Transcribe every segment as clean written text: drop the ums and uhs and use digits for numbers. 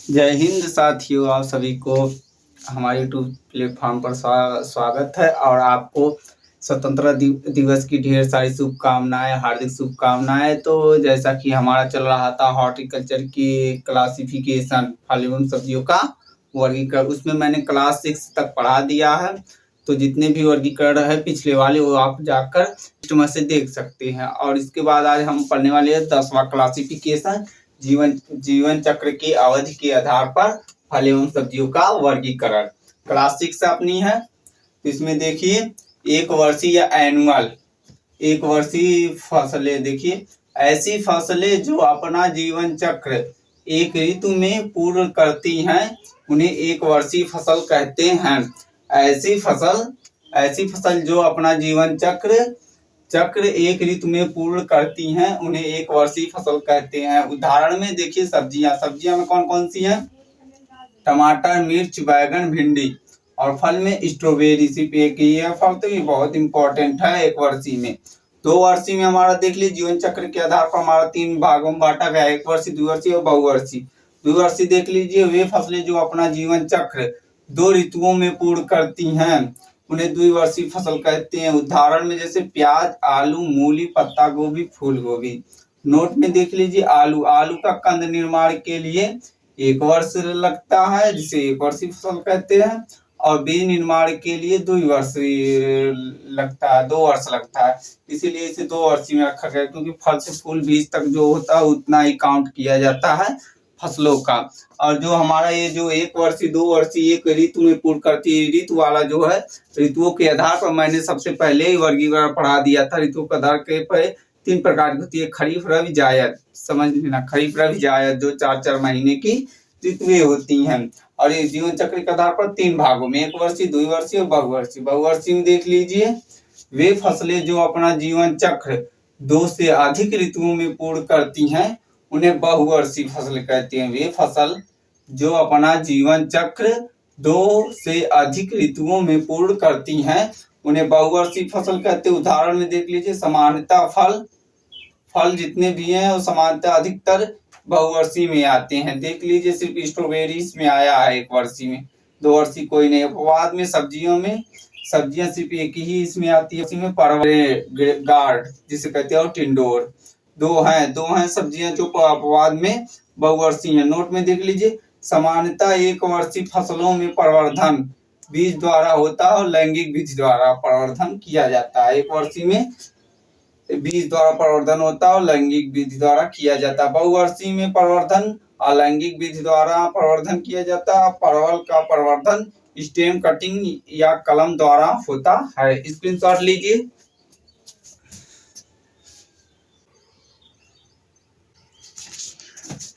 जय हिंद साथियों, आप सभी को हमारे यूट्यूब प्लेटफॉर्म पर स्वागत है और आपको स्वतंत्रता दिवस की ढेर सारी शुभकामनाएं, हार्दिक शुभकामनाएं। तो जैसा कि हमारा चल रहा था हॉर्टिकल्चर की क्लासिफिकेशन फल एवं सब्जियों का वर्गीकरण, उसमें मैंने क्लास 6 तक पढ़ा दिया है। तो जितने भी वर्गीकरण है पिछले वाले वो आप जाकर में से देख सकते हैं। और इसके बाद आज हम पढ़ने वाले हैं 10वां क्लासिफिकेशन, जीवन चक्र की अवधि के आधार पर फल एवं सब्जियों का वर्गीकरण। क्लास 6 अपनी है। तो इसमें देखिए एक वर्षीय या एनुअल, एक वर्षीय फसलें। देखिए ऐसी फसलें जो अपना जीवन चक्र एक ऋतु में पूर्ण करती हैं उन्हें एक वर्षीय फसल कहते हैं। ऐसी फसल जो अपना जीवन चक्र एक ऋतु में पूर्ण करती हैं उन्हें एक वर्षीय फसल कहते हैं। उदाहरण में देखिए सब्जियां में कौन कौन सी हैं? टमाटर, मिर्च, बैगन, भिंडी। और फल में स्ट्रॉबेरी। सिर्फ एक ही है फल, तो ये बहुत इंपॉर्टेंट है। एक वर्षीय में, 2 वर्षीय में हमारा देख लीजिए जीवन चक्र के आधार पर हमारा 3 भागों में बांटा गया, एक वर्षीय, द्विवर्षीय और बहुवर्षीय। द्विवर्षीय देख लीजिए वे फसलें जो अपना जीवन चक्र 2 ऋतुओं में पूर्ण करती हैं उन्हें द्विवर्षीय फसल कहते हैं। उदाहरण में जैसे प्याज, आलू, मूली, पत्ता गोभी, फूल गोभी। नोट में देख लीजिए आलू का कंद निर्माण के लिए 1 वर्ष लगता है जिसे एक वर्षीय फसल कहते हैं, और बीज निर्माण के लिए 2 वर्ष लगता है। इसीलिए इसे 2 वर्षीय में रखा गया, क्योंकि फल से फूल बीज तक जो होता है उतना ही काउंट किया जाता है फसलों का। और जो हमारा ये जो 1 वर्षीय, 2 वर्षीय एक ऋतु में पूर्ण करती है, ऋतु वाला जो है, ऋतुओं के आधार पर मैंने सबसे पहले ही वर्गीकरण पढ़ा दिया था। ऋतुओं के आधार पर 3 प्रकार की होती है, खरीफ, रबी, जायद। समझ लेना, खरीफ, रबी, जायद जो 4-4 महीने की ऋतुएं होती हैं। और ये जीवन चक्र के आधार पर 3 भागों में, 1 वर्षीय, 2 वर्षीय और बहुवर्षीय। बहुवर्षीय में देख लीजिए वे फसलें जो अपना जीवन चक्र 2 से अधिक ऋतुओं में पूर्ण करती हैं उन्हें बहुवर्षीय फसल कहते हैं। वे फसल जो अपना जीवन चक्र 2 से अधिक ऋतुओं में पूर्ण करती हैं उन्हें बहुवर्षीय फसल कहते हैं। उदाहरण में देख लीजिए सामान्यतः फल जितने भी हैं वो सामान्यतः अधिकतर बहुवर्षीय में आते हैं। देख लीजिए सिर्फ स्ट्रॉबेरी में आया है 1 वर्षीय में, 2 वर्षीय कोई नहीं। बाद में सब्जियां सिर्फ एक ही इसमें आती है, इसमें परवल, गार्ड जिसे कहते हैं, और टिंडोर। 2 हैं सब्जियां जो अपवाद में बहुवर्षीय हैं। नोट में देख लीजिए सामान्यतः 1 वर्षीय फसलों में प्रवर्धन बीज द्वारा होता है और लैंगिक विधि द्वारा प्रवर्धन किया जाता है। 1 वर्षीय में बीज द्वारा प्रवर्धन होता है और लैंगिक विधि द्वारा किया जाता है। बहुवर्षीय में प्रवर्धन अलैंगिक विधि द्वारा प्रवर्धन किया जाता है। परवल का प्रवर्धन स्टेम कटिंग या कलम द्वारा होता है। स्क्रीनशॉट लीजिए।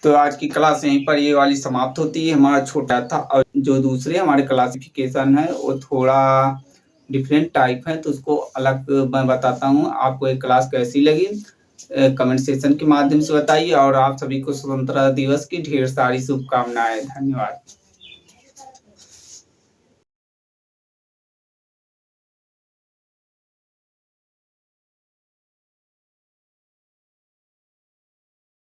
तो आज की क्लास यहीं पर ये वाली समाप्त होती है। हमारा छोटा था, और जो दूसरे हमारे क्लासिफिकेशन है वो थोड़ा डिफरेंट टाइप है, तो उसको अलग मैं बताता हूँ। आपको एक क्लास कैसी लगी कमेंट सेक्शन के माध्यम से बताइए। और आप सभी को स्वतंत्रता दिवस की ढेर सारी शुभकामनाएं। धन्यवाद।